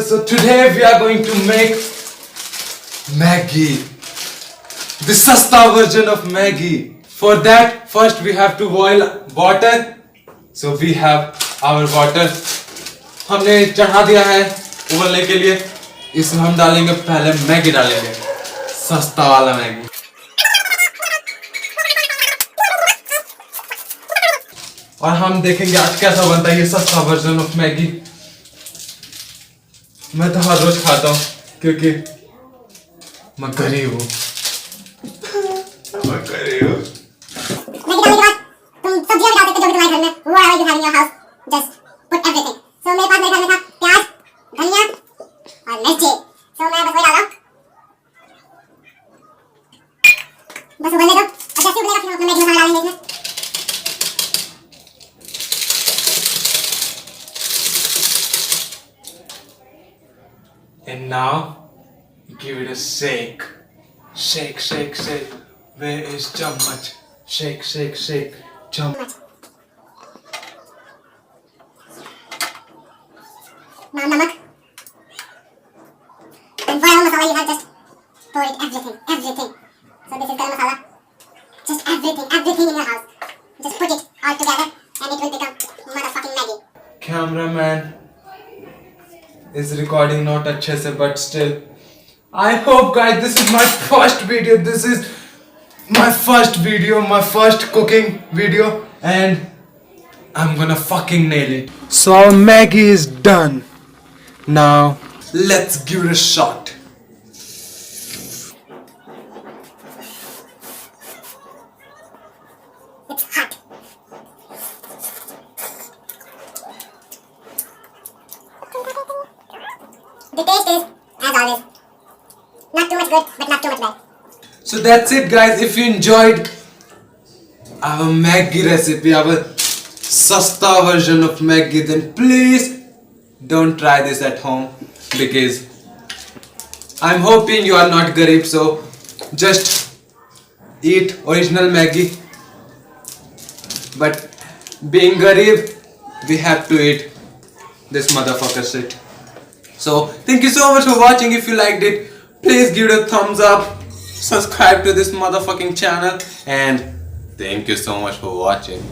So today we are going to make Maggi, the sasta version of Maggi. For that, first we have to boil water. So we have our water. हमने चढ़ा दिया है उबलने के लिए. इसमें हम डालेंगे पहले मैगी डालेंगे, सस्ता वाला मैगी. और हम देखेंगे आज कैसा बनता है ये सस्ता वर्जन ऑफ मैगी. मैं तो हर रोज खाता हूँ क्योंकि मैं गरीब हूँ. मैं गरीब हूँ. मैगी डालने के बाद तुम सब्जियां भी डाल सकते हो जो भी तुम्हारे घर में whatever you have in your house, just put everything. So मेरे पास मेरे घर में था प्याज, धनिया और मिर्ची. So मैं बस वही डाल रहा हूँ. बस उबलने दो. और जैसे उबलेगा फिर हम अपना मैगी मसाला डालेंगे इसमें. And now give it a shake. Shake, shake, shake. Where is chammach? Shake, shake, shake. Chammach. Now namak. And whatever masala you have, just pour it everything, everything. So this is garam masala. Just everything in your house. Just put it all together and it will become motherfucking Maggi. Cameraman is recording not अच्छे से, but still. I hope guys this is my first video. This is my first video, my first cooking video, and I'm gonna fucking nail it. So our Maggi is done. Now let's give it a shot. It's hot. The taste is, as always, not too much good, but not too much bad. So that's it guys. If you enjoyed our Maggi recipe, our sasta version of Maggi, then please don't try this at home, because I'm hoping you are not garib, so just eat original Maggi. But being garib, we have to eat this motherfucker shit. So thank you so much for watching. If you liked it, please give it a thumbs up, subscribe to this motherfucking channel, and thank you so much for watching.